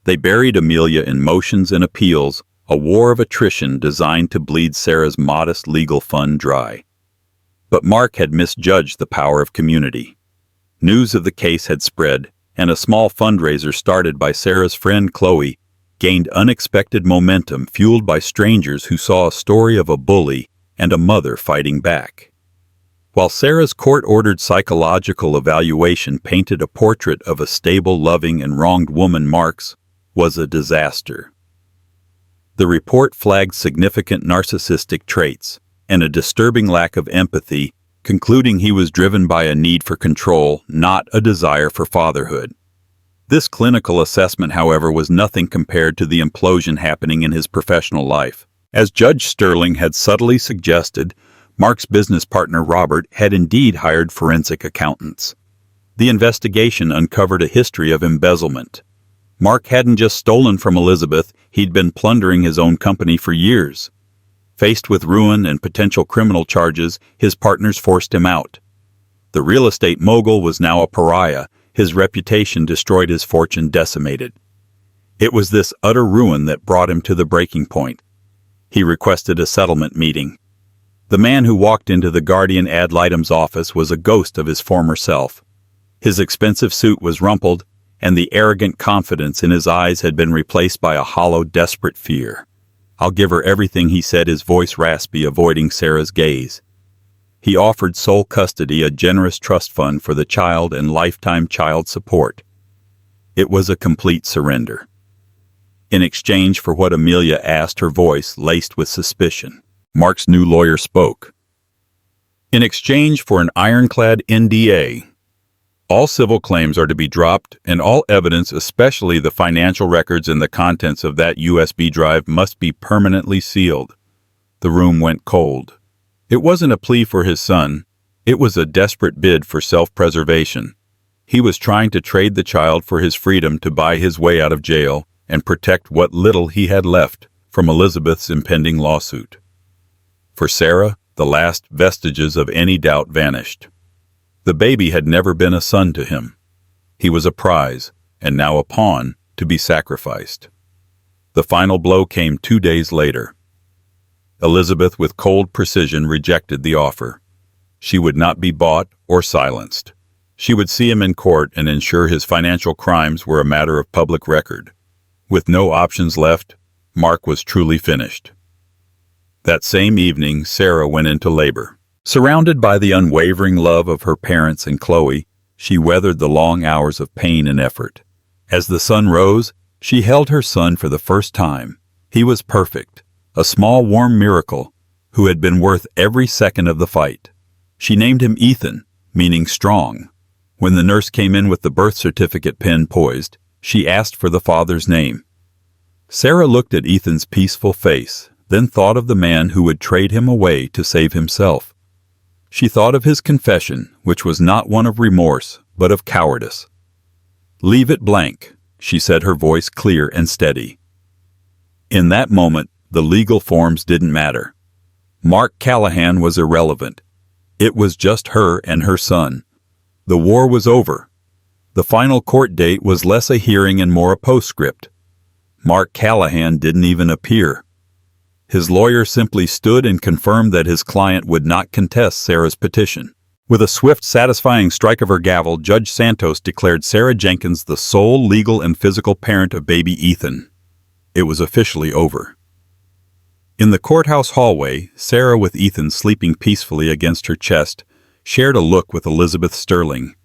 They buried Amelia in motions and appeals, a war of attrition designed to bleed Sarah's modest legal fund dry. But Mark had misjudged the power of community. News of the case had spread, and a small fundraiser started by Sarah's friend Chloe gained unexpected momentum, fueled by strangers who saw a story of a bully and a mother fighting back. While Sarah's court-ordered psychological evaluation painted a portrait of a stable, loving, and wronged woman, Mark's was a disaster. The report flagged significant narcissistic traits and a disturbing lack of empathy, concluding he was driven by a need for control, not a desire for fatherhood. This clinical assessment, however, was nothing compared to the implosion happening in his professional life. As Judge Sterling had subtly suggested, Mark's business partner Robert had indeed hired forensic accountants. The investigation uncovered a history of embezzlement. Mark hadn't just stolen from Elizabeth, he'd been plundering his own company for years. Faced with ruin and potential criminal charges, his partners forced him out. The real estate mogul was now a pariah, his reputation destroyed, his fortune decimated. It was this utter ruin that brought him to the breaking point. He requested a settlement meeting. The man who walked into the guardian ad litem's office was a ghost of his former self. His expensive suit was rumpled, and the arrogant confidence in his eyes had been replaced by a hollow, desperate fear. "I'll give her everything," he said, his voice raspy, avoiding Sarah's gaze. He offered sole custody, a generous trust fund for the child, and lifetime child support. It was a complete surrender. In exchange for what Amelia asked, her voice laced with suspicion, Mark's new lawyer spoke. "In exchange for an ironclad NDA, all civil claims are to be dropped, and all evidence, especially the financial records and the contents of that USB drive, must be permanently sealed." The room went cold. It wasn't a plea for his son. It was a desperate bid for self-preservation. He was trying to trade the child for his freedom to buy his way out of jail and protect what little he had left from Elizabeth's impending lawsuit. For Sarah, the last vestiges of any doubt vanished. The baby had never been a son to him. He was a prize, and now a pawn, to be sacrificed. The final blow came 2 days later. Elizabeth, with cold precision, rejected the offer. She would not be bought or silenced. She would see him in court and ensure his financial crimes were a matter of public record. With no options left, Mark was truly finished. That same evening, Sarah went into labor. Surrounded by the unwavering love of her parents and Chloe, she weathered the long hours of pain and effort. As the sun rose, she held her son for the first time. He was perfect, a small warm miracle, who had been worth every second of the fight. She named him Ethan, meaning strong. When the nurse came in with the birth certificate pen poised, she asked for the father's name. Sarah looked at Ethan's peaceful face, then thought of the man who would trade him away to save himself. She thought of his confession, which was not one of remorse, but of cowardice. "Leave it blank," she said, her voice clear and steady. In that moment, the legal forms didn't matter. Mark Callahan was irrelevant. It was just her and her son. The war was over. The final court date was less a hearing and more a postscript. Mark Callahan didn't even appear. His lawyer simply stood and confirmed that his client would not contest Sarah's petition. With a swift, satisfying strike of her gavel, Judge Santos declared Sarah Jenkins the sole legal and physical parent of baby Ethan. It was officially over. In the courthouse hallway, Sarah, with Ethan sleeping peacefully against her chest, shared a look with Elizabeth Sterling.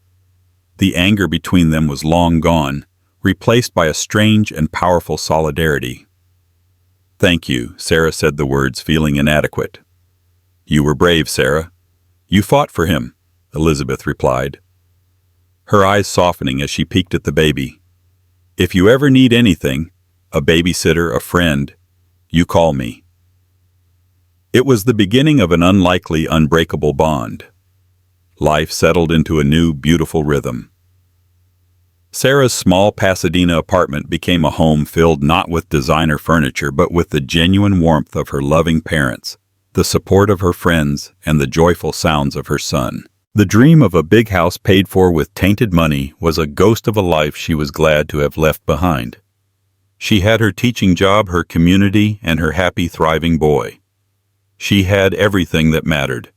The anger between them was long gone, replaced by a strange and powerful solidarity. "Thank you," Sarah said the words, feeling inadequate. "You were brave, Sarah. You fought for him," Elizabeth replied, her eyes softening as she peeked at the baby. "If you ever need anything, a babysitter, a friend, you call me." It was the beginning of an unlikely, unbreakable bond. Life settled into a new, beautiful rhythm. Sarah's small Pasadena apartment became a home filled not with designer furniture but with the genuine warmth of her loving parents, the support of her friends, and the joyful sounds of her son. The dream of a big house paid for with tainted money was a ghost of a life she was glad to have left behind. She had her teaching job, her community, and her happy, thriving boy. She had everything that mattered.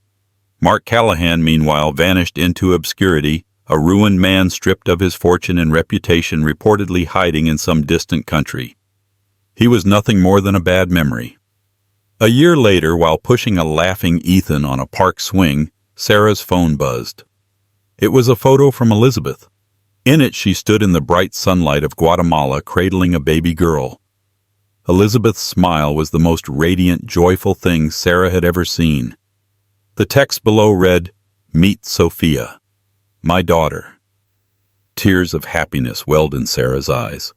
Mark Callahan, meanwhile, vanished into obscurity, a ruined man stripped of his fortune and reputation, reportedly hiding in some distant country. He was nothing more than a bad memory. A year later, while pushing a laughing Ethan on a park swing, Sarah's phone buzzed. It was a photo from Elizabeth. In it, she stood in the bright sunlight of Guatemala, cradling a baby girl. Elizabeth's smile was the most radiant, joyful thing Sarah had ever seen. The text below read, "Meet Sophia, my daughter." Tears of happiness welled in Sarah's eyes.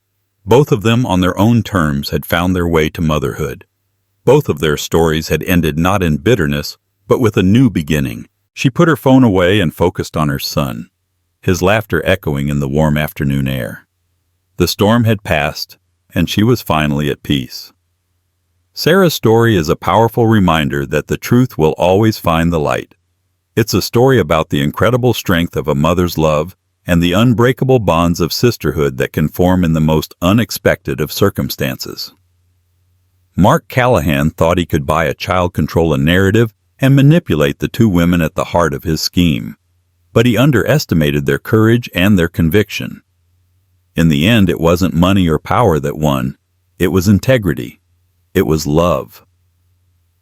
Both of them, on their own terms, had found their way to motherhood. Both of their stories had ended not in bitterness, but with a new beginning. She put her phone away and focused on her son, his laughter echoing in the warm afternoon air. The storm had passed, and she was finally at peace. Sarah's story is a powerful reminder that the truth will always find the light. It's a story about the incredible strength of a mother's love and the unbreakable bonds of sisterhood that can form in the most unexpected of circumstances. Mark Callahan thought he could buy a child, control a narrative, and manipulate the two women at the heart of his scheme. But he underestimated their courage and their conviction. In the end, it wasn't money or power that won. It was integrity. It was love.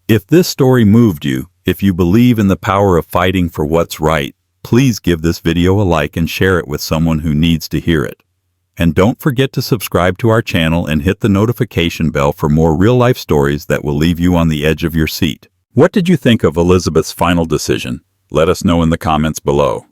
If this story moved you, if you believe in the power of fighting for what's right, please give this video a like and share it with someone who needs to hear it. And don't forget to subscribe to our channel and hit the notification bell for more real-life stories that will leave you on the edge of your seat. What did you think of Elizabeth's final decision? Let us know in the comments below.